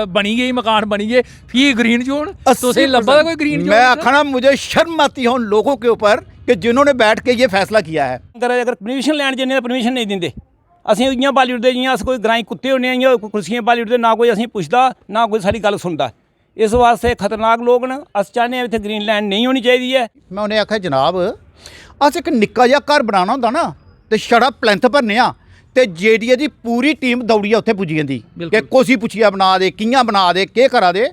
बनी गई मकान बनी गए फिर ग्रीन जोन तुसें लब्भा कोई ग्रीन जोन? मैं आखना मुझे शर्म आती है उन लोगों के ऊपर कि जिन्होंने बैठ के ये फैसला किया है। अगर परमिशन लैन जन्ने परमिशन नहीं दिंदे असीं इ'यां बाली उड़दे जि'यां अस कोई ग्राईं कुत्ते होने इ'यां कुर्सियां बाली उड़दे ना कोई असीं पुछदा ना कोई साडी गल सुनदा। इस वास्ते खतरनाक लोग न अस चाहने इत्थे ग्रीन लैंड नहीं होनी चाहिए है। मैं उन्हें आख्या जनाब अस एक निक्का जिहा घर बनाना होंदा ना ते छड़ा प्लैंथ भरने आ ते जेडीए दी पूरी टीम दौड़ियै उत्थे पुज्जी जंदी कि कोसी पुच्छिया बना दे कि'यां बना दे केह् करा दे।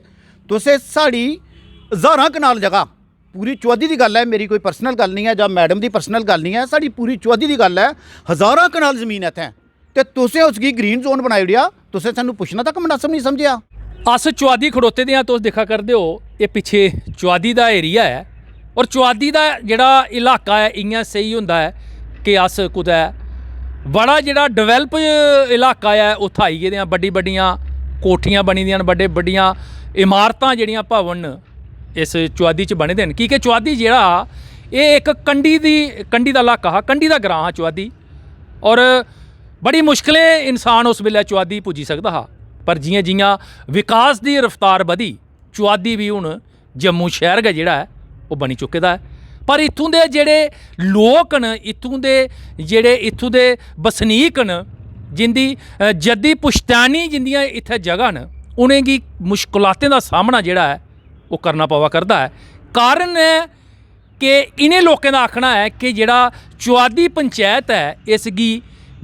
तुसें साढ़ी हज़ारां कनाल जगह पूरी चौधी दी गल है, मेरी कोई पर्सनल गल नहीं है जां मैडम दी पर्सनल गल नहीं है, साड़ी पूरी चौधी दी गल है, हज़ारां कनाल ज़मीन इत्थै ते तुसें उसगी ग्रीन जोन बनाई ओड़ेआ। तुसें सानूं पुच्छना तक मुनासब नहीं समझेआ। अस चौआदी खड़ोते दे तुस दिक्खा करदे हो ये पिछे चौआदी दा एरिया है और चौआदी दा जेह्ड़ा इलाका है इ'यां स्हेई होंदा है कि अस कुदै बड़ा जेह्ड़ा डेवलप इलाका है उत्थै आई गेदे आं। बड्डी बड्डियां कोठियां बनी दियां न, बड्डे बड्डियां इमारतां जेह्ड़ियां भवन इस चौआदी च बने दे न। की के चौआदी जेह्ड़ा एह् इक कंढी दा इलाका हा, कंढी दा ग्रां हा चौआदी और बड़ी मुश्कलें इंसान उस वेल्ले चौआदी पुज्जी सकदा हा। पर जियां जियां विकास दी रफ्तार बधी चौआदी भी हुण जम्मू शहर गै जेह्ड़ा है ओह् बनी चुके दा है। पर इत्थूं दे जेह्ड़े लोक न, इत्थूं दे जेह्ड़े इत्थूं दे बसनीक न, जिंदी जद्दी पुश्तैनी जिंदियां इत्थै जगह न, उनेंगी मुश्कलातें दा सामना जेह्ड़ा है ओह् करना पवा करदा है। कारण है कि इनें लोकें दा आखना है कि जेह्ड़ा चौआदी पंचायत है इसगी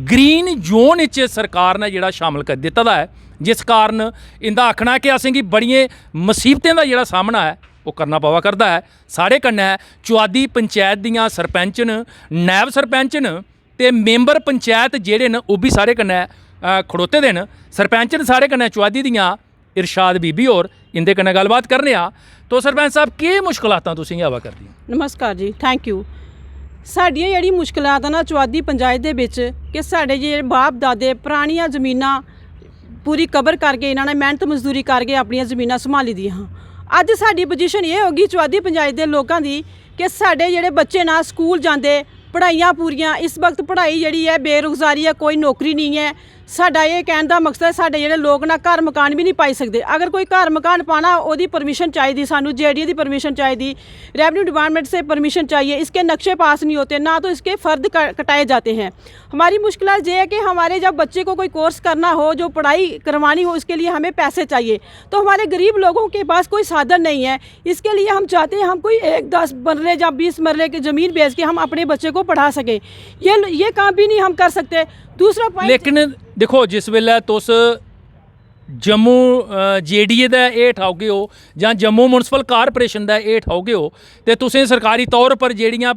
ग्रीन जोन च सरकार ने जेह्ड़ा शामल कर दित्ता दा है, जिस कारण इंदा आखना है कि असेंगी बड़ियें मुसीबतें दा जेह्ड़ा सामना है वो करना पवा करदा है। साढ़े कन्नै चौआदी पंचायत दियां सरपंच न, नायब सरपंच न ते मैंबर पंचायत जेह्ड़े न ओह् बी साढ़े कन्नै खड़ोते दे न। सरपंच न साढ़े कन्नै चौआदी दियां इरशाद बीबी होर, इंदे कन्नै गल्लबात करने आ। तो सरपंच साहब केह् मुश्कलातां तुसेंगी आवा करदियां? नमस्कार जी, थैंक यू। साडियां जेह्ड़ी मुश्कलात ना चौआदी पंचायत दे बिच कि साढ़े जे बाप दादे पुरानियां ज़मीनां पूरी कवर करके इन्होंने मेहनत मजदूरी करके अपनी ज़मीनां संभाली दी हाँ। अज साडी पोजीशन ये होगी चौआदी पंचायत के लोगों की कि साढ़े जेह्ड़े बच्चे ना स्कूल जाते पढ़ाइयाँ पूरियां, इस वक्त पढ़ाई जिहड़ी है बेरोज़गारी है, कोई नौकरी नहीं है। साडा ये कहने का मकसद साढ़े जेह्ड़े लोग ना घर मकान भी नहीं पाई सकते। अगर कोई घर मकान पाना ओदी परमिशन चाहिए, सानू जेडीए की परमिशन चाहिए, रेवेन्यू डिपार्टमेंट से परमिशन चाहिए। इसके नक्शे पास नहीं होते, ना तो इसके फ़र्द कटाए जाते हैं। हमारी मुश्किल ये है कि हमारे जब बच्चे को कोई कोर्स करना हो, जो पढ़ाई करवानी हो, इसके लिए हमें पैसे चाहिए। तो हमारे गरीब लोगों के पास कोई साधन नहीं है। इसके लिए हम चाहते हैं हम कोई 1-10 मरले या 20 मरले की ज़मीन बेच के हम अपने बच्चे को पढ़ा सकें। ये काम भी नहीं हम कर सकते। दूसरा पॉइंट, लेकिन देखो जिस वेल्लै तुस जम्मू जेडीए दा हेठ आओगे हो जां जम्मू म्युनिसिपल कारपोरेशन दा हेठ आओगे हो ते तुसें सरकारी तौर पर जेहड़ियां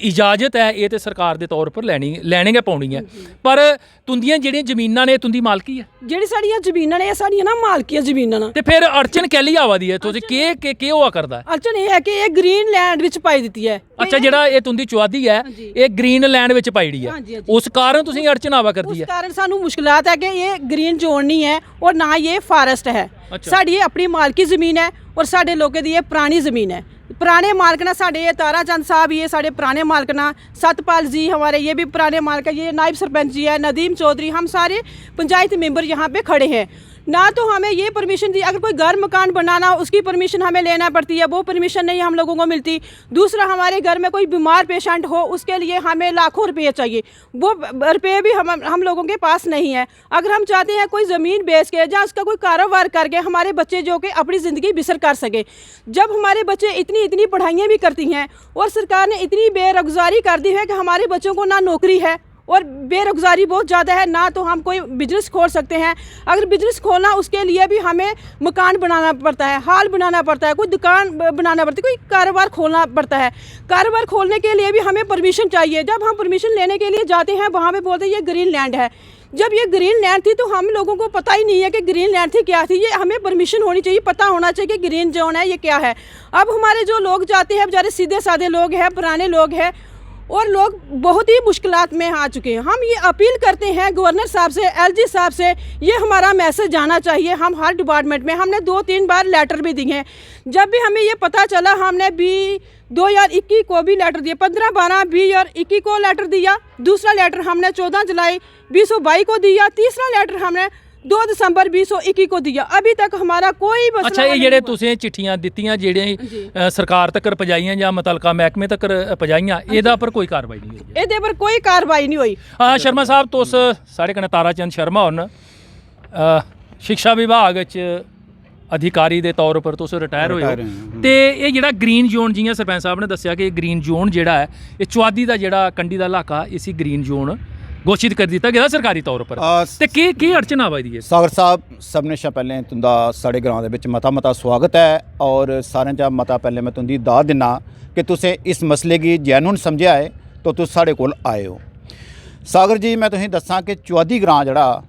इजाजत है ये ते सरकार दे तौर पर लैने गै पौनी है। पर तुंदियां जेहड़ियां जमीनां ने तुंदी मालकी है, जेहड़ी साड़ियां जमीनां ने साड़ियां ना मालकी जमीनां न। ते फिर अड़चन कैली आवा दी है? तुसें केह् होआ करदा है? अड़चन ये है कि ये ग्रीन लैंड विच पाई दित्ती है। अच्छा, जेहड़ा ये तुंदी चौआदी है ये ग्रीन लैंड विच पाई दी है, उस कारण तुसें अड़चन आवा करदी है। उस कारण सानू मुश्किलात है कि ये ग्रीन जोन नहीं है और ना ये फॉरेस्ट है। साड़ी ये अपनी मालकी ज़मीन है और साढ़े लोगों की ये पुरानी ज़मीन है। पुराने मालिक ना साढ़े ये तारा चंद साहब, ये साढ़े पुराने मालिक ना, सतपाल जी हमारे ये भी पुराने मालिक है, ये नायब सरपंच जी है, नदीम चौधरी, हम सारे पंचायत मेंबर यहाँ पे खड़े हैं। ना तो हमें ये परमिशन दी, अगर कोई घर मकान बनाना उसकी परमिशन हमें लेना पड़ती है, वो परमिशन नहीं हम लोगों को मिलती। दूसरा, हमारे घर में कोई बीमार पेशेंट हो उसके लिए हमें लाखों रुपये चाहिए, वो रुपये भी हम लोगों के पास नहीं है। अगर हम चाहते हैं कोई ज़मीन बेच के या उसका कोई कारोबार करके हमारे बच्चे जो कि अपनी ज़िंदगी बसर कर सके, जब हमारे बच्चे इतनी पढ़ाइयाँ भी करती हैं और सरकार ने इतनी बेरोज़गारी कर दी है कि हमारे बच्चों को ना नौकरी है और बेरोज़गारी बहुत ज़्यादा है, ना तो हम कोई बिजनेस खोल सकते हैं। अगर बिजनेस खोलना उसके लिए भी हमें मकान बनाना पड़ता है, हाल बनाना पड़ता है, कोई दुकान बनाना पड़ती है, कोई कारोबार खोलना पड़ता है। कारोबार खोलने के लिए भी हमें परमिशन चाहिए। जब हम परमिशन लेने के लिए जाते हैं वहाँ पे बोलते हैं ये ग्रीन लैंड है। जब ये ग्रीन लैंड थी तो हम लोगों को पता ही नहीं है कि ग्रीन लैंड थी क्या थी। ये हमें परमिशन होनी चाहिए, पता होना चाहिए कि ग्रीन जोन है ये क्या है। अब हमारे जो लोग जाते हैं बेचारे सीधे साधे लोग हैं, पुराने लोग हैं और लोग बहुत ही मुश्किलात में आ चुके हैं। हम ये अपील करते हैं गवर्नर साहब से, एलजी साहब से, ये हमारा मैसेज जाना चाहिए। हम हर डिपार्टमेंट में हमने 2-3 बार लेटर भी दिए हैं। जब भी हमें ये पता चला हमने 2021 को भी लेटर दिया, 15, 12, 20 और 21 को लेटर दिया। दूसरा लेटर हमने 14 जुलाई 2022 को दिया। तीसरा लेटर हमने 2 दिसंबर 2021 को दिया, अभी तक हमारा कोई मसला अच्छा, ये ਜਿਹੜੇ ਤੁਸੀਂ ਚਿੱਠੀਆਂ ਦਿੱਤੀਆਂ ਜਿਹੜੀਆਂ ਸਰਕਾਰ ਤੱਕ ਪਜਾਈਆਂ ਜਾਂ ਮੁਤਲਕਾ ਮਹਿਕਮੇ ਤੱਕ ਪਜਾਈਆਂ, ਇਹਦਾ पर कोई कार्रवाई नहीं हुई? ਇਹਦੇ पर कोई कार्रवाई नहीं हुई। हाँ शर्मा साहब, तुस साढ़े कन्नै तारा चंद शर्मा हुन शिक्षा विभाग च अधिकारी ਦੇ ਤੌਰ पर तुस ਰਿਟਾਇਰ ਹੋਏ ਹੋ, ਤੇ ਇਹ ਜਿਹੜਾ ਗ੍ਰੀਨ ਜ਼ੋਨ, ਜਿਵੇਂ ਸਰਪੰਚ ਸਾਹਿਬ ਨੇ ਦੱਸਿਆ ਕਿ ਗ੍ਰੀਨ ਜ਼ੋਨ ਜਿਹੜਾ ਹੈ ਇਹ ਚੁਆਦੀ ਦਾ ਜਿਹੜਾ ਕੰਢੀ ਦਾ ਇਲਾਕਾ ਇਸੀ ਗ੍ਰੀਨ ਜ਼ੋਨ घोषित कर दिता गया सरकारी तौर पर, ਤੇ ਕੀ ਅੜਚਨ ਆ ਰਹੀ ਹੈ? ਸਾਗਰ ਸਾਹਿਬ, ਸਭ ਨੇ ਪਹਿਲੇ ਤੁੰਦਾ ਸਾਡੇ ਗ੍ਰਾਮ ਦੇ ਵਿੱਚ ਮਤਾ ਸਵਾਗਤ ਹੈ ਔਰ ਸਾਰਿਆਂ ਦਾ ਮਤਾ ਪਹਿਲੇ ਮੈਂ ਤੁੰਦੀ ਦਾਦ ਦਿਨਾ ਕਿ ਤੁਸੀਂ ਇਸ ਮਸਲੇ ਦੀ ਜੈਨੂਨ ਸਮਝਿਆ ਹੈ ਤਾਂ ਤੁਸੀਂ ਸਾਡੇ ਕੋਲ ਆਏ ਹੋ। ਸਾਗਰ ਜੀ, ਮੈਂ ਤੁਸੀਂ ਦੱਸਾਂ ਕਿ ਚੁਆਦੀ ਗ੍ਰਾਮ ਜਿਹੜਾ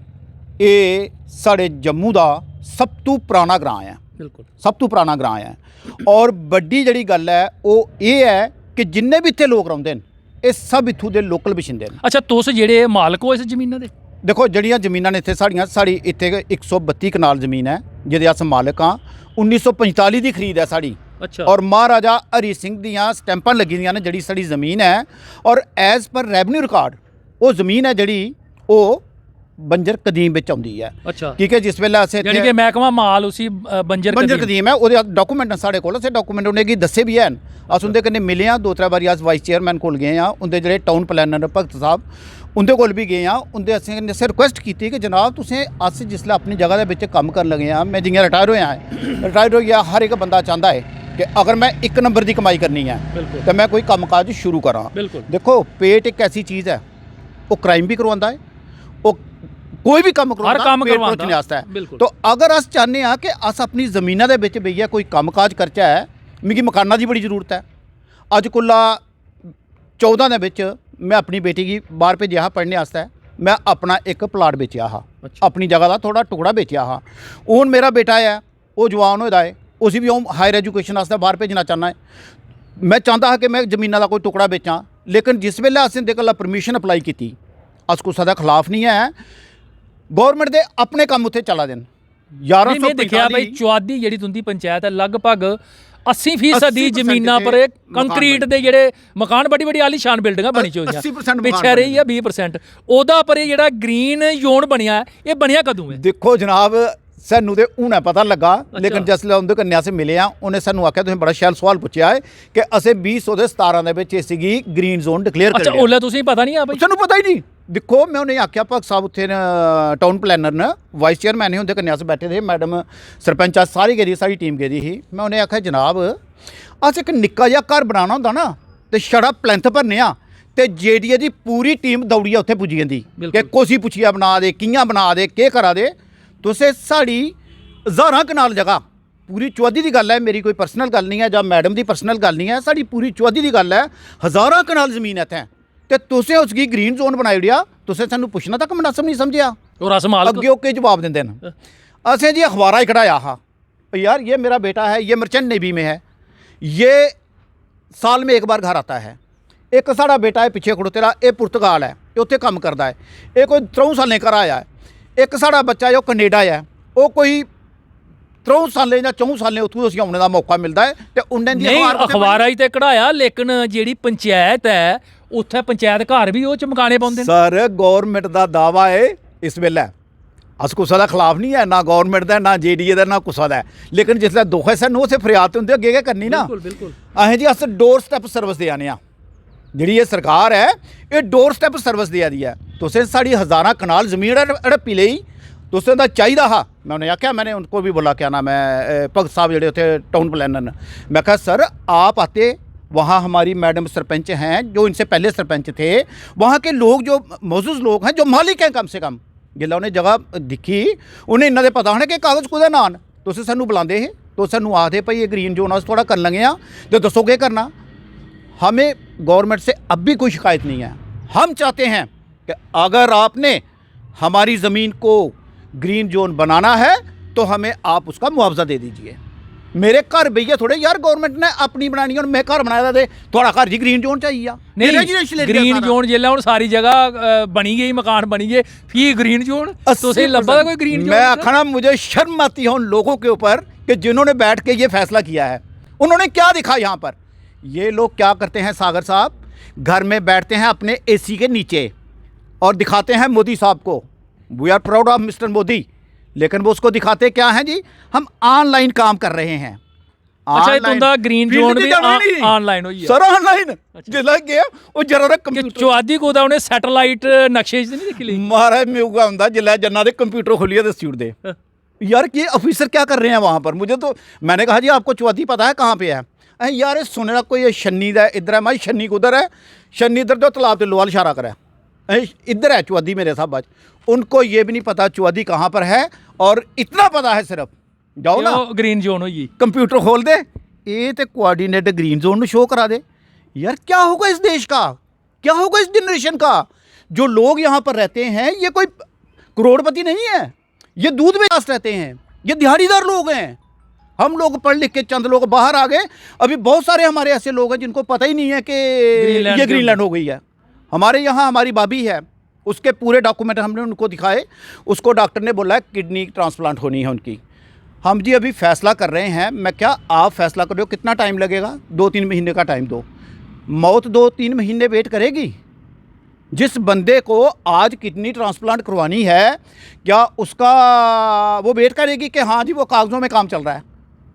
ਇਹ ਸਾਡੇ ਜੰਮੂ ਦਾ ਸਭ ਤੋਂ ਪੁਰਾਣਾ ਗ੍ਰਾਮ ਹੈ। ਬਿਲਕੁਲ ਸਭ ਤੋਂ ਪੁਰਾਣਾ ਗ੍ਰਾਮ ਹੈ ਔਰ ਵੱਡੀ ਜਿਹੜੀ ਗੱਲ ਹੈ ਉਹ ਇਹ ਹੈ ਕਿ ਜਿੰਨੇ ਵੀ ਇੱਥੇ ਲੋਕ ਰਹਿੰਦੇ ਨੇ ਇਹ ਸਭ ਇੱਥੋਂ ਦੇ ਲੋਕਲ ਵਸਿੰਦੇ ਨੇ। ਅੱਛਾ, ਤੁਸੀਂ ਜਿਹੜੇ ਮਾਲਕ ਹੋ ਇਸ ਜ਼ਮੀਨਾਂ ਦੇ? ਦੇਖੋ, ਜਿਹੜੀਆਂ ਜ਼ਮੀਨਾਂ ਨੇ ਇੱਥੇ ਸਾਡੀ ਇੱਥੇ 132 ਕਨਾਲ ਜ਼ਮੀਨ ਹੈ ਜਿਹਦੇ ਅਸ ਮਾਲਕ ਹਾਂ। 1945 ਦੀ ਖਰੀਦ ਹੈ ਸਾਡੀ। ਅੱਛਾ। ਔਰ ਮਹਾਰਾਜਾ ਹਰੀ ਸਿੰਘ ਦੀਆਂ ਸਟੈਂਪਾਂ ਲੱਗੀ ਦੀਆਂ ਨੇ ਜਿਹੜੀ ਸਾਡੀ ਜ਼ਮੀਨ ਹੈ ਔਰ ਐਜ਼ ਪਰ ਰੈਵਨਿਊ ਰਿਕਾਰਡ ਉਹ ਜ਼ਮੀਨ ਹੈ ਜਿਹੜੀ ਉਹ ਬੰਜਰ ਕਦੀਮ ਵਿੱਚ ਆਉਂਦੀ ਹੈ। ਅੱਛਾ, ਕਿਉਂਕਿ ਜਿਸ ਵੇਲੇ ਅਸੀਂ ਯਾਨੀ ਕਿ ਮਹਿਕਮਾ ਮਾਲ ਉसी ਬੰਜਰ ਕਦੀਮ ਹੈ, ਉਹਦੇ ਡਾਕੂਮੈਂਟ ਸਾਡੇ ਕੋਲ। ਅਸੀਂ ਡਾਕੂਮੈਂਟ ਉਹਨੇ ਕੀ ਦੱਸੇ ਵੀ ਹਨ। ਅਸ ਉਹਦੇ ਕਨੇ ਮਿਲੇ ਹਾਂ 2-3 ਵਾਰੀ। ਅਸ ਵਾਈਸ ਚੇਅਰਮੈਨ ਕੋਲ ਗਏ ਹਾਂ, ਉਹਦੇ ਜਿਹੜੇ ਟਾਊਨ ਪਲੈਨਰ ਭਗਤ ਸਾਹਿਬ ਉਹਦੇ ਕੋਲ ਵੀ ਗਏ ਹਾਂ। ਉਹਦੇ ਅਸੀਂ ਰਿਕੁਐਸਟ ਕੀਤੀ ਕਿ ਜਨਾਬ ਤੁਸੀਂ ਅਸੀਂ ਜਿਸਲੇ ਆਪਣੀ ਜਗ੍ਹਾ ਦੇ ਵਿੱਚ ਕੰਮ ਕਰਨ ਲੱਗੇ ਹਾਂ, ਮੈਂ ਜਿਵੇਂ ਰਿਟਾਇਰ ਹੋ ਗਿਆ, ਹਰ ਇੱਕ ਬੰਦਾ ਚਾਹੁੰਦਾ ਹੈ ਕਿ ਅਗਰ ਮੈਂ 1 ਨੰਬਰ ਦੀ ਕਮਾਈ ਕਰਨੀ ਹੈ ਤਾਂ ਮੈਂ ਕੋਈ ਕੰਮਕਾਜ ਸ਼ੁਰੂ ਕਰਾਂ। ਦੇਖੋ, ਪੇਟ ਇੱਕ ਐਸੀ ਚੀਜ਼ ਹੈ, ਉਹ ਕ੍ਰਾਈਮ ਵੀ ਕਰਵਾਉਂਦਾ ਹੈ, ਉਹ कोई भी काम करवाता है। तो अगर अस चाहते हैं कि अस अपनी ज़मीनों के विच भैया कोई कामकाज करचा है, मिगी मकाना की बड़ी जरूरत है। अज कुल्ला 14 दे विच मैं अपनी बेटी की बाहर भेजा हा पढ़ने वास्ते। मैं अपना एक प्लाट बेचा हा। अपनी जगह का थोड़ा टुकड़ा बेचा हा। हुण मेरा बेटा है वो जवान होया है, उसी भी हायर एजुकेशन वास्ते बाहर भेजना चाहना है। मैं चाहता हा कि मैं जमीनों का कोई टुकड़ा बेचा, लेकिन जिस वेले असें दे कोल परमिशन अप्लाई की, अस कुछ दा खिलाफ नहीं है। गौरमेंट दे अपने काम उत्थे चला देन। 1100 देखिया भाई, चुआदी ਜਿਹੜੀ ਤੁੰਦੀ ਪੰਚਾਇਤ ਹੈ ਲਗਭਗ 80% ਦੀ ਜ਼ਮੀਨਾਂ ਪਰ ਕੰਕਰੀਟ ਦੇ ਜਿਹੜੇ ਮਕਾਨ ਬੜੀ ਆਲੀਸ਼ਾਨ ਬਿਲਡਿੰਗਾਂ ਬਣੀ ਚੋਈਆਂ, ਪਿੱਛੇ ਰਹੀ ਹੈ 20%। ਉਹਦਾ ਪਰ ਇਹ ਜਿਹੜਾ ਗ੍ਰੀਨ ਜ਼ੋਨ ਬਣਿਆ ਇਹ ਬਣਿਆ ਕਦੋਂ ਹੈ? ਦੇਖੋ ਜਨਾਬ, ਸਾਨੂੰ ਤੇ ਹੁਣੇ ਪਤਾ ਲੱਗਾ, ਲੇਕਿਨ ਜਿਸ ਵੇਲੇ ਉਹਦੇ ਕੰਨਿਆ ਸੇ ਮਿਲੇ ਆ ਉਹਨੇ ਸਾਨੂੰ ਆਖਿਆ ਤੁਸੀਂ ਬੜਾ ਸ਼ੈਲ ਸਵਾਲ ਪੁੱਛਿਆ ਹੈ ਕਿ ਅਸੀਂ 2017 ਦੇ ਵਿੱਚ ਸੀਗੀ ਗ੍ਰੀਨ ਜ਼ੋਨ ਡਿਕਲੇਅਰ ਕਰ ਲਿਆ। ਅੱਛਾ, ਉਹਲੇ ਤੁਸੀਂ ਪਤਾ ਨਹੀਂ ਆ ਬਈ? ਸਾਨੂੰ ਪਤਾ ਹੀ ਨਹੀਂ। ਦੇਖੋ, ਮੈਂ ਉਹਨੇ ਆਖਿਆ ਭਗਤ ਸਾਹਿਬ ਉੱਥੇ ਟਾਊਨ ਪਲੈਨਰ ਨੇ ਵਾਈਸ ਚੇਅਰਮੈਨ ਹੀ ਹੁੰਦੇ ਕੰਨਿਆ ਸੇ ਬੈਠੇ थे, मैडम सरपंच सारी गेदी सारी टीम गेदी ही। मैं उन्हें आख्या जनाब अस एक निक्का जिहा घर बनाना होंदा ना ते छड़ा प्लैंथ भरने आ ते जेडीए दी पूरी टीम दौड़िया उत्थे पुज्जी जंदी कि कोसी पुछिया बना दे, कियां बना दे, केह् करा दे। तुसें साड़ी 1000 कनाल जगह पूरी चौधी की गल है, मेरी कोई पर्सनल गल नहीं है जां मैडम की पर्सनल गल नहीं है, साड़ी पूरी चौधी की गल है। 1000 कनाल जमीन इत्थे ते तुसें उसकी ग्रीन जोन बनाई ओड़िया। तुसें सानू पुछना तक मुनासिब नहीं समझिया और अस मालक अगे ओके जवाब देंदे न। असें जी अखबारा ही कढ़ाया हा यार ये मेरा बेटा है, ये मर्चेंट नेवी में है, ये साल में एक बार घर आता है। एक साड़ा बेटा है पिछे खड़ोतेरा, ये पुर्तगाल है, ये उत्थे काम करता है, ये कोई 3 सालें घर आया है। एक साड़ा बच्चा है वो कनेडा है, वो कोई 3 सालें ਜਾਂ 4 सालें ਉੱਥੋਂ ਅਸੀਂ ਆਉਣ ਦਾ ਮੌਕਾ ਮਿਲਦਾ ਹੈ ਤੇ ਉਹਨਾਂ ਦੀ ਅਖਬਾਰਾਂ ਹੀ ਤੇ ਕਢਾਇਆ, ਲੇਕਿਨ ਜਿਹੜੀ ਪੰਚਾਇਤ ਹੈ ਉੱਥੇ ਪੰਚਾਇਤ ਘਰ ਵੀ ਉਹ ਚਮਕਾਣੇ ਪਾਉਂਦੇ ਨੇ। ਸਰ, ਗੌਰਮੈਂਟ ਦਾ ਦਾਵਾ ਹੈ ਇਸ ਵੇਲੇ, ਅਸ ਕੁਸਾ ਦਾ ਖਿਲਾਫ ਨਹੀਂ ਹੈ, ਨਾ ਗੌਰਮੈਂਟ ਦਾ, ਨਾ ਜੇਡੀਏ ਦਾ, ਨਾ ਕੁਸਾ ਦਾ, ਲੇਕਿਨ ਜਿਸਲੇ ਦੁੱਖ ਹੈ ਸਾਨੂੰ ਉਸੇ ਫਰਿਆਦ ਤੇ ਹੁੰਦੇ ਅੱਗੇ ਕੀ ਕਰਨੀ ਨਾ। ਬਿਲਕੁਲ ਅਸੀਂ ਜੀ ਅਸ ਡੋਰ ਸਟੈਪ ਸਰਵਿਸ ਦੇ ਆਨੇ ਆ। ਜਿਹੜੀ ਇਹ ਸਰਕਾਰ ਹੈ ਇਹ ਡੋਰ ਸਟੈਪ ਸਰਵਿਸ ਦੇ ਆਦੀ ਹੈ। ਤੁਸੀਂ ਸਾਡੀ 1000 ਕਨਾਲ ਜ਼ਮੀਨ ਹੜੱਪੀ ਲਈ, ਤੁਸੀਂ ਦਾ ਚਾਹੀਦਾ हा। मैं उन्हें आख्या, मैंने उनको भी बोला क्या नाम है भगत साहब ਜਿਹੜੇ ਉੱਥੇ टाउन प्लानर, मैं कहा सर आप आते, वहाँ हमारी मैडम सरपंच हैं जो इनसे पहले सरपंच थे, वहाँ के लोग जो मौजूद लोग हैं जो मालिक हैं कम से कम, जिला उन्हें जगह दिखी उन्हें इन्होंने पता होना कि कागज़ कुदा नान तुम सानू बुलाते हैं तो सानू आखते भाई ये ग्रीन जोन अस थोड़ा कर लेंगे तो दसो क्या करना। हमें गवर्नमेंट से अब भी कोई शिकायत नहीं है। हम चाहते हैं कि अगर आपने हमारी ज़मीन को ग्रीन जोन बनाना है तो हमें आप उसका मुआवजा दे दीजिए। मेरे घर भैया थोड़े यार गवर्नमेंट ने अपनी बनानी और मैं घर बनाया था थोड़ा घर जी ग्रीन जोन चाहिए नहीं ग्रीन जोन जेल्लै हुण सारी जगह बनी गई, मकान बनी गए, फ्ही ग्रीन जोन तुसें लब्भा कोई ग्रीन जोन? मैं आखना मुझे शर्म आती है उन लोगों के ऊपर कि जिन्होंने बैठ के ये फैसला किया है। उन्होंने क्या दिखा यहाँ पर? ये लोग क्या करते हैं सागर साहब, घर में बैठते हैं अपने AC के नीचे और दिखाते हैं मोदी साहब को, we are proud of mister Modi, लेकिन वो उसको दिखाते क्या हैं जी, हम ऑनलाइन काम कर रहे हैं। अच्छा ये तुंदा ग्रीन जोन भी ऑनलाइन होई है सर, ऑनलाइन जिला गया ਉਹ ਜਰਾ ਦਾ ਕਿ ਕੰਪਿਊਟਰ ਚੁਆਦੀ ਕੋਦਾ ਉਹਨੇ ਸੈਟੇਲਾਈਟ ਨਕਸ਼ੇ 'ਚ ਨਹੀਂ ਦੇਖੀ ਲਈ महाराज मेगा ਹੁੰਦਾ जिला जन्ना ਦੇ कंप्यूटर खोलिए तो इंस्टीट्यूट दे यार ये ऑफिसर क्या कर रहे हैं वहाँ पर। मुझे तो मैंने कहा जी आपको चौधरी पता है कहाँ पे है? अरे यार ये सुनना कोई ये शन्नी दा इधर है, मैं शन्नी उधर है, शन्नी इधर जो तालाब के लोहाल इशारा करे इधर है चौधरी मेरे साहब। उनको ये भी नहीं पता चौधरी कहाँ पर है, और इतना पता है सिर्फ जाओ ना ग्रीन जोन होई कंप्यूटर खोल दे ये तो कोऑर्डिनेट ग्रीन जोन में शो करा दे। यार क्या होगा इस देश का, क्या होगा इस जनरेशन का? जो लोग यहाँ पर रहते हैं ये कोई करोड़पति नहीं है, ये दूध में आस रहते हैं, ये दिहाड़ीदार लोग हैं। हम लोग पढ़ लिख के चंद लोग बाहर आ गए, अभी बहुत सारे हमारे ऐसे लोग हैं जिनको पता ही नहीं है कि ये ग्रीनलैंड हो गई है। हमारे यहाँ हमारी भाभी है, उसके पूरे डॉक्यूमेंट हमने उनको दिखाए, उसको डॉक्टर ने बोला किडनी ट्रांसप्लांट होनी है उनकी। हम जी अभी फैसला कर रहे हैं। मैं क्या आप फैसला कर रहे हो, कितना टाइम लगेगा? 2-3 महीने का टाइम दो। मौत 2-3 महीने वेट करेगी? जिस बंदे को आज किडनी ट्रांसप्लांट करवानी है, क्या उसका वो वेट करेगी कि हाँ जी वो कागज़ों में काम चल रहा है?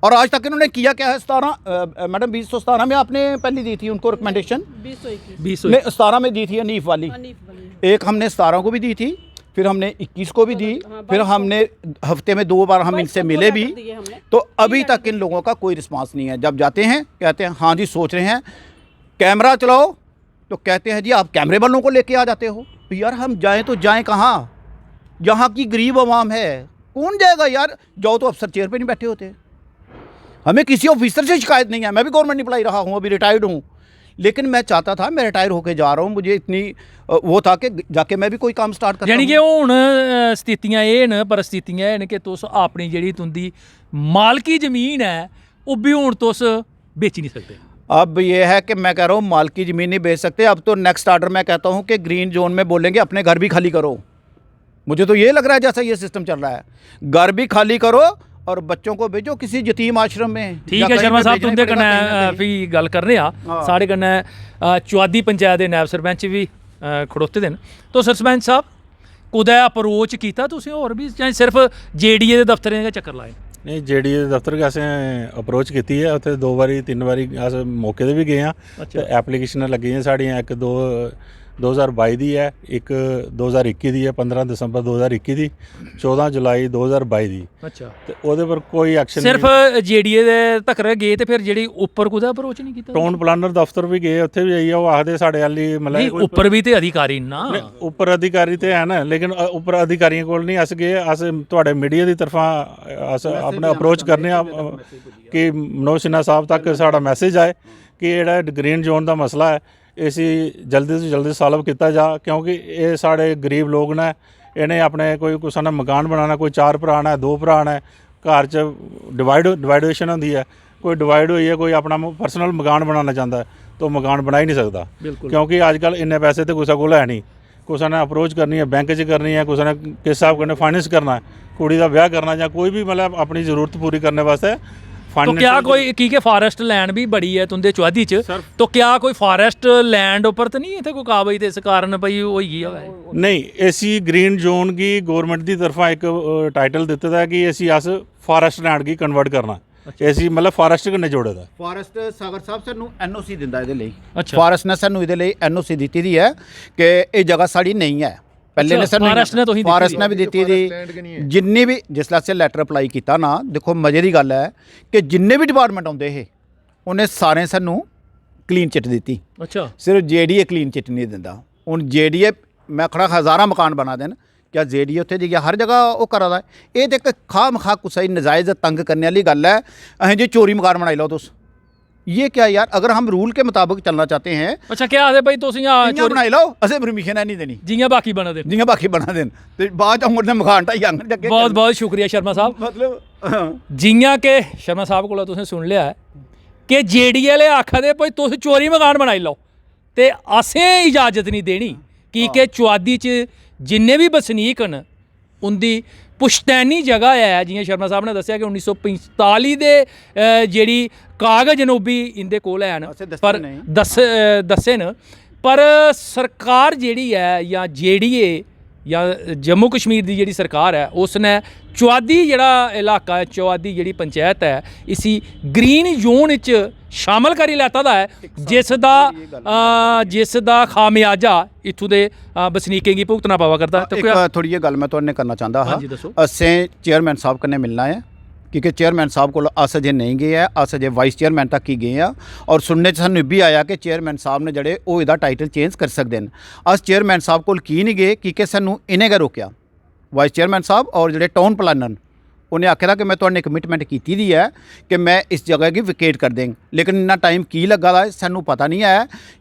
और आज तक इन्होंने किया क्या है? 17 मैडम 2017 में आपने पहली दी थी उनको रिकमेंडेशन, 2017 में दी थी हनीफ वाली, एक हमने 17 को भी दी थी, फिर हमने 21 को भी दी, फिर हमने हफ्ते में 2 बार हम इनसे मिले भी। तो अभी तक इन लोगों का कोई रिस्पांस नहीं है। जब जाते हैं कहते हैं हाँ जी सोच रहे हैं, कैमरा चलाओ तो कहते हैं जी आप कैमरे वालों को लेके आ जाते हो। यार हम जाएं तो जाएं कहाँ? यहाँ की गरीब आवाम है, कौन जाएगा यार? जाओ तो अफसर चेयर पे नहीं बैठे होते। हमें किसी ऑफिसर से शिकायत नहीं है, मैं भी गवर्नमेंट एम्प्लॉय रहा हूँ, अभी रिटायर्ड हूँ, लेकिन मैं चाहता था मैं रिटायर होके जा रहा हूँ, मुझे इतनी वो था कि जाके मैं भी कोई काम स्टार्ट कर। यानी कि हुण स्थितियां ये न, परिस्थितियां ये न कि तुस अपनी जेह्ड़ी तुंदी मालकी ज़मीन है वो भी हुण तुस बेची नहीं सकते। अब ये है कि मैं कह रहा हूँ मालकी ज़मीन नहीं बेच सकते। अब तो नेक्स्ट ऑर्डर मैं कहता हूँ कि ग्रीन जोन में बोलेंगे अपने घर भी खाली करो। मुझे तो ये लग रहा है जैसा ये सिस्टम चल रहा है, घर भी खाली करो और बच्चों को भेजो किसी यतीम आश्रम में। ठीक है शर्मा साहब, तुंदे कन्नै भी गल करने आ। साढ़े कन्नै चौआदी पंचायत दे नायब सरपंच भी खड़ोते दे न। तो सरपंच साहब कुदै अप्रोच कीता तुसें होर भी, जां सिर्फ जेडीए दे दफ्तरें गै चक्कर लाए? नहीं, जेडीए दे दफ्तर असें अप्रोच कीती है, उत्थे 2 बारी 3 बारी अस मौके ते भी गए हैं। अच्छा। एप्लीकेशनां लगी हैं साड़ियां, एक 2022 दी है, एक 2021 दी है, 15 दिसंबर 2021 दी, 14 जुलाई 2022 दी। अच्छा, ते ओहदे पर कोई एक्शन सिर्फ जेडीए दे तक्कर गए ते फिर जेह्ड़ी उप्पर कुदै अप्रोच नहीं कीता? टाउन प्लानर दफ्तर भी गए, उत्थे भी जाइए, ओह् आखदे साढ़े आह्ली मतलब उप्पर भी ते अधिकारी ना। उप्पर अधिकारी ते है ना, लेकिन उप्पर अधिकारियों कोल नहीं अस गए। अस तुहाडे मीडिया दी तरफा अस अपने अप्रोच करने कि मनोज सिन्हा साहब तक साढ़ा मैसेज आए कि जेह्ड़ा ग्रीन जोन दा मसला है इसी जल्दी तो जल्दी सॉल्व किया जा, क्योंकि ये साढ़े गरीब लोग ने, इन्हें अपने कोई कुछ ने मकान बनाना, कोई 4 भरा ने, 2 भरा ने, घर च डिवाइडेशन होंदी है, कोई डिवाइड हुई है, कोई अपना पर्सनल मकान बनाना चाहता है तो मकान बना ही नहीं सकता, क्योंकि अजकल इन्ने पैसे तो किसी को है नहीं। कुछ ने अप्रोच करनी है, बैंक च करनी है, कुछ ने किस हिसाब कन्नै फाइनेंस करना है, कुड़ी का ब्याह करना, या कोई भी मतलब अपनी जरूरत पूरी करने वास्ते। तो क्या कोई की के फॉरेस्ट लैंड भी बड़ी है तुंदे चौआदी च, तो क्या कोई फॉरेस्ट लैंड उपर तो नहीं इत्थे कोई काबज ते इस कारण भई होई गई होवे? नहीं, ऐसी ग्रीन जोन की गवर्नमेंट की तरफा एक टाइटल दिते दा कि ऐसी अस फॉरेस्ट लैंड की कन्वर्ट करना, ऐसी मतलब फॉरेस्ट कन्नै जोड़े दा। फॉरेस्ट सागर साहब सानू एनओसी दिंदा इहदे लई। अच्छा, फॉरेस्ट ने सानू इहदे लई एनओसी दित्ती दी है कि ये जगह साड़ी नहीं है। पहले ने सर फॉरेस्ट ने भी दी थी, जिन्नी भी जिसलै असें लैटर अप्लाई किया ना, देखो मजे की गल है कि जिन्ने भी डिपार्टमेंट आउंदे हे उन्हें सारे सानू क्लीन चिट दी। अच्छा, सिर्फ जेडीए क्लीन चिट नहीं दिंदा। हुण जेडीए मैं खड़ा हज़ारां मकान बना देन, क्या जेडीए उत्थे जाइए हर जगह वो करा दा है? ये तो एक खाम खा कुसै नजायज़ तंग करने वाली गल है। अहें जी चोरी मकान बनाई लो तुस, ये क्या यार? अगर हम रूल के मुताबिक चलना चाहते हैं। अच्छा, क्या आखदे भाई तुस इयां बनाई लो, असें परमिशन है नहीं देनी, जियां बाकी बना दे, जियां बाकी बना देन ते बाद च मकान ढाई आंगन जग्गे। बहुत बहुत शुक्रिया शर्मा साहब। मतलब जियां के शर्मा साहब कोला तुसें सुन लिया है कि जेडीए आह्ले आखा दे भाई तुस चोरी मकान बनाई लो, ते असें इजाजत नहीं देनी, की के चौआदी च जिन्ने भी बसनीक न उंदी पुश्तैनी जगह है। जियां शर्मा साहब ने दस्सिया कि 1945 दे जेह्ड़ी कागज न ओह् बी इंदे कोल हैन, पर दस्से न, पर सरकार जेह्ड़ी है या जेडीए ਜਾਂ ਜੰਮੂ ਕਸ਼ਮੀਰ ਦੀ ਜਿਹੜੀ ਸਰਕਾਰ ਹੈ ਉਸ ਨੇ ਚੁਆਦੀ ਜਿਹੜਾ ਇਲਾਕਾ ਹੈ, ਚੁਆਦੀ ਜਿਹੜੀ ਪੰਚਾਇਤ ਹੈ, ਇਸੀ ਗ੍ਰੀਨ ਜ਼ੋਨ ਵਿੱਚ ਸ਼ਾਮਲ ਕਰੀ ਲੈਤਾ ਦਾ ਹੈ, ਜਿਸ ਦਾ ਖਾਮਿਆਜਾ ਇੱਥੋਂ ਦੇ ਵਸਨੀਕਾਂ ਕੀ ਭੁਗਤਣਾ ਪਵਾ ਕਰਦਾ। ਇੱਕ ਥੋੜੀ ਜਿਹੀ ਗੱਲ ਮੈਂ ਤੁਹਾਡੇ ਕਰਨਾ ਚਾਹੁੰਦਾ ਹਾਂ। ਅਸੀਂ ਚੇਅਰਮੈਨ ਸਾਹਿਬ ਕਨੇ ਮਿਲਣਾ ਹੈ, क्योंकि चेयरमैन साहब को अस अजे नहीं गए हैं, अस अजे वाइस चेयरमैन तक ही गए हैं और सुनने सानू भी आया कि चेयरमैन साहब ने जड़े वो इहदा टाइटल चेंज कर सकते हैं। अस चेयरमैन साहब को की नहीं गए क्योंकि सानू इन्हें गै रोकया वाइस चेयरमैन साहब और जड़े टाउन प्लानर उन्हें आख्या कि मैं तुहानू कमिटमेंट की दी है कि मैं इस जगह की विकेट कर देंगे, लेकिन इन्ना टाइम की लगा दा सानू पता नहीं है,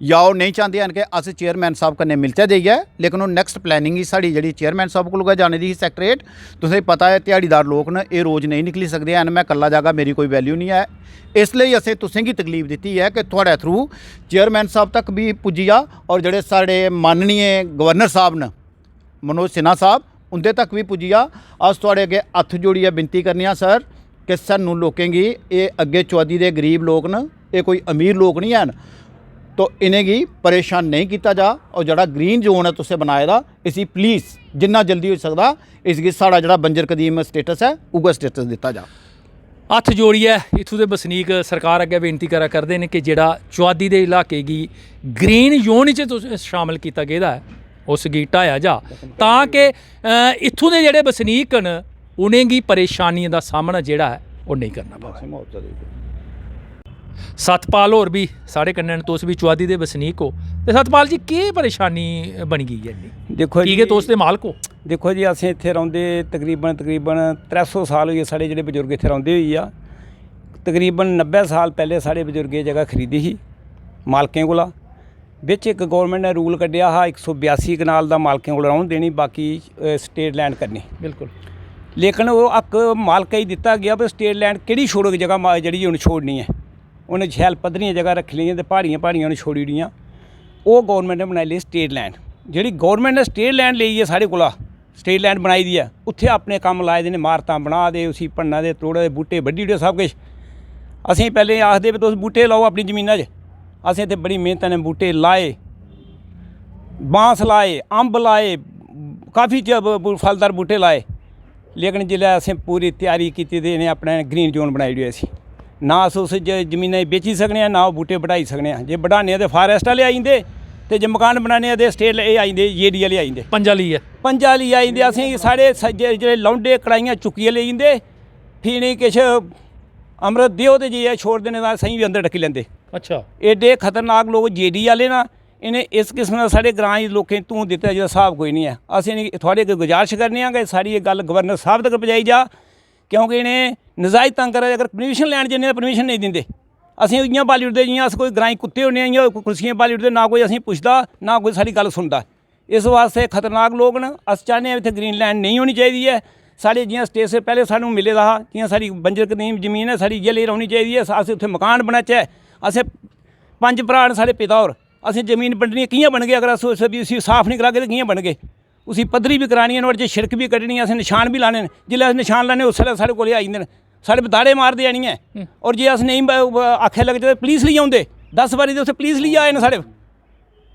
या वो नहीं चाहते हैं कि अस चेयरमैन साहब कन्नै मिलते जाइए, लेकिन वो नैक्सट प्लैनिंग ही साड़ी जी चेयरमैन साहब को जाने दी सैक्रेट। तुसें पता है ध्याड़ीदार लोग न ये रोज़ नहीं निकली सकते हैं, मैं कल्ला जागा मेरी कोई वैल्यू नहीं है, इसलिए असें तुसें गी तकलीफ दी है कि थोड़े थ्रू चेयरमैन साहब तक भी पुज्जी जा और जड़े साढ़े माननीय गवर्नर साहब न मनोज सिन्हा साहब उंदे तक भी पुज्जी जा। अस थोड़े अगे हत्थ जोड़िए बिनती करने सर कि सानू लोकें गी ये अगे चौदी दे गरीब लोग न, ये कोई अमीर लोग नहीं हैं, तो इन्हें गी परेशान नहीं किया जा और जड़ा ग्रीन जोन है तुसें बनाए दा इसी प्लीज़ जिन्ना जल्दी हो सकता इसगी साड़ा जड़ा बंजर कदीम स्टेटस है उगा स्टेटस दिता जा। हत्थ जोड़िए इत्थों के वसनीक सरकार अगे बेनती करा करते हैं कि जोड़ा चुआदी के इलाके की ग्रीन जोन च शामिल किया गया है उसगी ढाया जा, ताकि इत्थों के जोड़े वसनीक न उन्हेंगी परेशानियों का सामना जोड़ा है वो नहीं करना पवे। सतपाल होर भी साढ़े कन्नै न, तुस भी चुआदी के वसनीक हो, तो सतपाल जी केह् परेशानी बनी गई है इन्नी? देखो की तुस ते मालक हो? देखो जी असें इत्थे रौंदे तकरीबन 300 साल होई साढ़े जेह्ड़े बजुर्ग इत्थे रौंदे होई आ। तकरीबन 90 साल पहले साढ़े बजुर्गें ये जगह खरीदी ही मालकें कोला, बिच एक गौरमेंट ने रूल कड्ढिया हा 182 कनाल दा मालकें कोल रौहन देनी, बाकी स्टेट लैंड करनी। बिल्कुल, लेकिन वो हक मालका ही दिता गया भी स्टेट लैंड केड़ी छोड़ोग जगह जी उन्हें छोड़नी है, उन्हें शैल पद्धरियां जगह रख लियां ते पहाड़ियां उन्हें छोड़ी ओड़ियां। वो गौरमेंट ने बनाई ली स्टेट लैंड, जी गौरमेंट ने स्टेट लैंड लेई है साढ़े कोला, स्टेट लैंड बनाई दी है, उत्थे अपने कम्म लाए दे ने, इमारतां बना दे, उसी भन्ना दे, तोड़ा दे, बूटे बड्ढी ओड़े सब किश। असें पैह्लें आखदे भी तुस बूटे लाओ अपनी जमीना च, असें ते बड़ी मेहनत ने बूटे लाए, बांस लाए, अंब लाए, काफ़ी फलदार बूटे लाए, लेकिन जिल्लै असें पूरी तैयारी कीती ते इन्हें अपने ग्रीन जोन बनाई ओड़ी असी, ना अस उस जमीना बेची सकने, ना वो बूटे बढ़ाई सकने। जे बढ़ाने तो फारेस्ट आह्ले आई जंदे, ते जे मकान बनाने ते स्टेट एह् आई जंदे, जेडी आह्ले आई जंदे, पंजा लेई आई जंदे। असें साढ़े जेह्ड़े लौंडे कड़ाइयां चुक्कियै लेई जंदे, फ्ही इनें किश अमृत देओ ते जे छोड़ देने दा सही भी अंदर डक्की लैंदे। अच्छा, एडे खतरनाक लोग जेडी आह्ले ना, इन्हें इस किस्म का साढ़े ग्रां लोकें धूं दित्ता जेह्दा स्हाब कोई नहीं है। असें थुआढ़े अग्गें गुजारिश करने आं कि साढ़ी ये गल्ल गवर्नर साहब तक पजाई जा, क्योंकि इन्हें नजायज़ तंग करा, अगर परमिशन लैन जन्ने तां परमिशन नहीं दिंदे। असें इ'यां बाली ओड़दे जि'यां अस कोई ग्राईं कुत्ते होने, इ'यां कुर्सियां बाली ओड़दे, ना कोई असें पुछदा, ना कोई साढ़ी गल्ल सुनदा। इस वास्ते खतरनाक लोग न। अस चाहने इत्थे ग्रीन लैंड नहीं होनी चाहिदी है। साढ़े जि'यां स्टेट से पैह्ले सानूं मिले दा हा, जि'यां साढ़ी बंजर कदीम जमीन है साढ़ी इ'यै लेई रौह्नी चाहिदी है। अस उत्थे मकान बनाचै, असें 5 भ्राऽ न साढ़े पिता होर, असें जमीन बंडनी कि'यां बनगे अगर अस उसी साफ नहीं करागे तो कि'यां बनगे? उसी पद्धरी भी करानी है, नुआढ़े च शिड़क भी कड्ढनी है, असें निशान भी लाने न। जिल्लै अस निशान लाने उसलै साढ़े कोल आई जंदे न, साढ़े दाड़े मारदे आनियै, और जे अस नहीं आखे लगदे तो पुलिस लेई औंदे। 10 बारी ते उत्थे पुलिस लेई आए न साढ़े,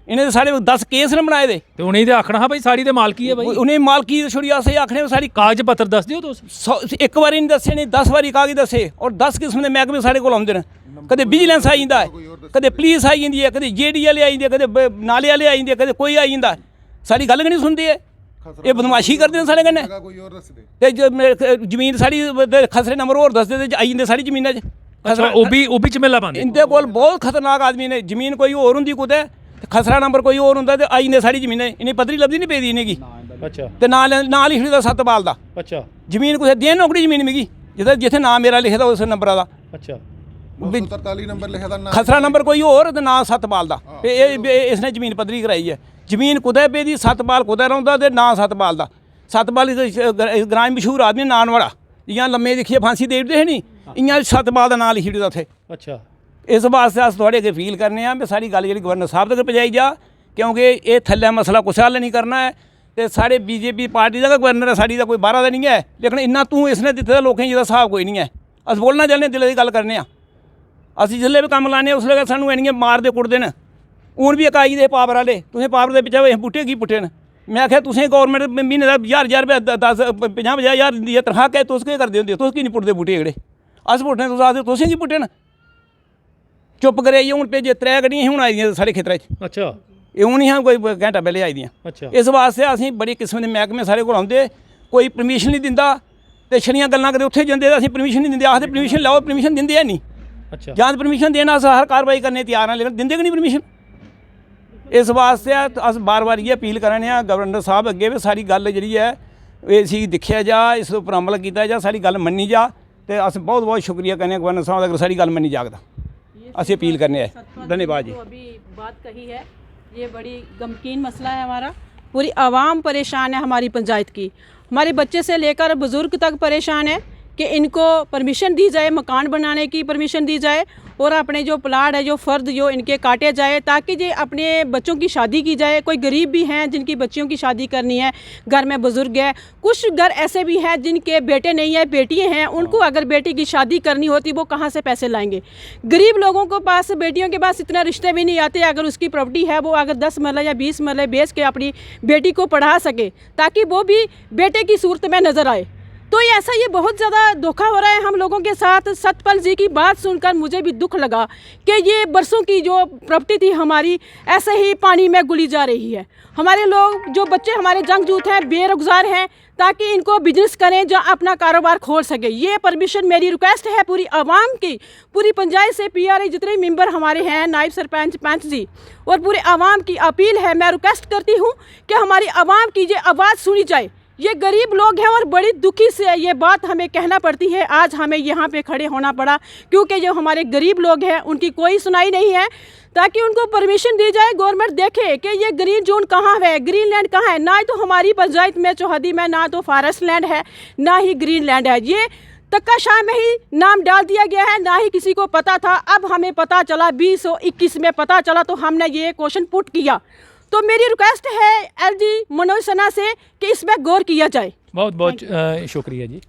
इन्हें साढ़े 10 केस न बनाए दे। ते उ'नें ते आखना हा भाई साढ़ी ते मालकी है भाई, उ'नें मालकी छोड़ी अस आखने साढ़ी कागज पत्तर दस दिओ तुस। एक बारी नहीं दस्से, नहीं 10 बारी कागज दस्से, और 10 किस्म के मैहकमे साढ़े कोल औंदे न। कदे विजिलेंस आई जंदा है, कदे पुलिस आई जंदी है, कदे जेडी आह्ले आई जंदे, कदे नाले आह्ले आई जंदे, कदे कोई आई जंदा। साढ़ी गल्ल गै नहीं सुनदे है, ये बदमाशी करदे न साढ़े कन्नै। ते जमीन साढ़ी खसरे नंबर होर दसदे ते आई जंदे साढ़ी जमीना च। अच्छा, ओह् बी झमेला पांदे। इंदे कोल बहुत खतरनाक आदमी ने, जमीन कोई होर हुंदी कुतै, खसरा नंबर कोई होर हुंदा ते आई जंदे साढ़ी जमीनै। इन्हें पद्धरी लभदी नहीं पेदी इनेंगी। अच्छा, ते नां लिखी दा सतपाल दा। अच्छा, जमीन कुसै देन ओकड़ी जमीन मिगी जित्थे नाम मेरा लिखे दा उस नंबरा दा। अच्छा, 43 नंबर लिखे दा, खसरा नंबर कोई होर ते नां सतपाल दा। इसने जमीन पद्धरी कराई है। जमीन कुतै पेदी, सतपाल कुतै रौंदा ते नां सतपाल दा। सतपाल ग्रां मशहूर आदमी नां नुआढ़ा, जि'यां लम्मे दिक्खियै फांसी देई ओड़दे हे नी, इ'यां सतपाल दा नां लिखी ओड़े दा उत्थे। अच्छा, इस वास्ते अस थुआढ़े अग्गें फील करने आं भी साढ़ी गल्ल जेह्ड़ी गवर्नर साहब तक पजाई जा, क्योंकि एह् थल्लै मसला कुसै हल नहीं करना है। ते साढ़े बीजेपी पार्टी दा गै गवर्नर है, साढ़ी दा कोई बाहरा दा नहीं है, लेकिन इन्ना तूं इसने दित्ते दा लोकें जेह्दा स्हाब कोई नहीं है। अस बोलना चाहने दिलै दी गल्ल करने आं। अस जिसलै भी कम्म लाने उसलै गै सानूं इन्नियां मारदे कुटदे न। हून भी इक आई दे पावर आह्ले, तुसें पावर दे बिच्चा बूह्टे की पुट्टे न, मैं आखेआ तुसें गौरमेंट म्हीने दा 1000 रुपया 50,000 दिंदी है तनखाह के तुस केह् करदे होंदे तुस की नहीं पुट्टदे बूटे एगड़े अस पुट्टने तुस आखदे तुसें की पुट्टे न चुप करे हूँ भेजे 3 गड्डियां हूँ आई दियां साढ़े खेतरा च अच्छा ਇਹ ਹੁਣ ਹੀ ਹਾਂ ਕੋਈ ਘੰਟਾ ਪਹਿਲੇ ਆਈ ਦੀਆਂ ਅੱਛਾ ਇਸ ਵਾਸਤੇ ਅਸੀਂ ਬੜੀ ਕਿਸਮ ਦੇ ਮਹਿਕਮੇ ਸਾਰੇ ਕੋਲ ਆਉਂਦੇ ਕੋਈ ਪਰਮਿਸ਼ਨ ਨਹੀਂ ਦਿੰਦਾ ਤੇ ਛੜੀਆਂ ਗੱਲਾਂ ਕਰੇ ਉੱਥੇ ਜਾਂਦੇ ਅਸੀਂ ਪਰਮਿਸ਼ਨ ਨਹੀਂ ਦਿੰਦੇ ਆਖਦੇ ਪਰਮਿਸ਼ਨ ਲਾਓ ਪਰਮਿਸ਼ਨ ਦਿੰਦੇ ਆ ਨਹੀਂ ਅੱਛਾ ਜਾਂ ਪਰਮਿਸ਼ਨ ਦੇਣਾ ਅਸੀਂ ਹਰ ਕਾਰਵਾਈ ਕਰਨੇ ਤਿਆਰ ਹਾਂ ਲੇਕਿਨ ਦਿੰਦੇ ਕਿ ਨਹੀਂ ਪਰਮਿਸ਼ਨ ਇਸ ਵਾਸਤੇ ਅਸੀਂ ਬਾਰ-ਬਾਰ ਇਹ ਅਪੀਲ ਕਰਨੇ ਆ ਗਵਰਨਰ ਸਾਹਿਬ ਅੱਗੇ ਵੀ ਸਾਰੀ ਗੱਲ ਜਿਹੜੀ ਹੈ ਇਹ ਸੀ ਦੇਖਿਆ ਜਾ ਇਸ ਦੇ ਉੱਪਰ ਅਮਲ ਕੀਤਾ ਜਾ ਸਾਰੀ ਗੱਲ ਮੰਨੀ ਜਾ ਤੇ ਅਸੀਂ ਬਹੁਤ ਸ਼ੁਕਰੀਆ ਕਰਨੇ ਗਵਰਨਰ ਸਾਹਿਬ ਦਾ ਅਗਰ ਸਾਰੀ ਗੱਲ ਮੰਨੀ ਜਾਗਦਾ ਅਸੀਂ अपील करने हैं धन्यवाद जी। अभी बात कही है ये बड़ी गमकीन मसला है हमारा पूरी आवाम परेशान है हमारी पंचायत की हमारे बच्चे से लेकर बुज़ुर्ग तक परेशान है कि इनको परमिशन दी जाए मकान बनाने की परमिशन दी जाए और अपने जो प्लाट है जो फ़र्द जो इनके काटे जाए ताकि ये अपने बच्चों की शादी की जाए कोई गरीब भी हैं जिनकी बच्चियों की शादी करनी है घर में बुज़ुर्ग है कुछ घर ऐसे भी हैं जिनके बेटे नहीं है बेटियाँ हैं उनको अगर बेटी की शादी करनी होती वो कहाँ से पैसे लाएंगे गरीब लोगों को पास बेटियों के पास इतना रिश्ते भी नहीं आते अगर उसकी प्रॉपर्टी है वो अगर 10 मरले या 20 मरले बेच के अपनी बेटी को पढ़ा सके ताकि वो भी बेटे की सूरत में नज़र आए तो ये ऐसा ये बहुत ज़्यादा धोखा हो रहा है हम लोगों के साथ। सतपाल जी की बात सुनकर मुझे भी दुख लगा कि ये बरसों की जो प्रॉपर्टी थी हमारी ऐसे ही पानी में घुली जा रही है। हमारे लोग जो बच्चे हमारे जंगजूत हैं बेरोजगार हैं ताकि इनको बिजनेस करें जहाँ अपना कारोबार खोल सके। ये परमिशन मेरी रिक्वेस्ट है पूरी आवाम की पूरी पंचायत से PRA जितने मेंबर हमारे हैं नायब सरपंच पंच जी और पूरे आवाम की अपील है मैं रिक्वेस्ट करती हूँ कि हमारी आवाम की ये आवाज़ सुनी जाए। ये गरीब लोग हैं और बड़ी दुखी से ये बात हमें कहना पड़ती है आज हमें यहाँ पे खड़े होना पड़ा क्योंकि जो हमारे गरीब लोग हैं उनकी कोई सुनाई नहीं है ताकि उनको परमिशन दी जाए। गवर्नमेंट देखे कि ये ग्रीन जोन कहाँ है ग्रीन लैंड कहाँ है। ना ही तो हमारी पंचायत में चौहदी में ना तो फॉरेस्ट लैंड है ना ही ग्रीन लैंड है। ये तक्काशाह में ही नाम डाल दिया गया है ना ही किसी को पता था। अब हमें पता चला 2021 में पता चला तो हमने ये क्वेश्चन पुट किया। तो मेरी रिक्वेस्ट है LG मनोज सिन्हा से कि इसमें गौर किया जाए। बहुत बहुत शुक्रिया जी।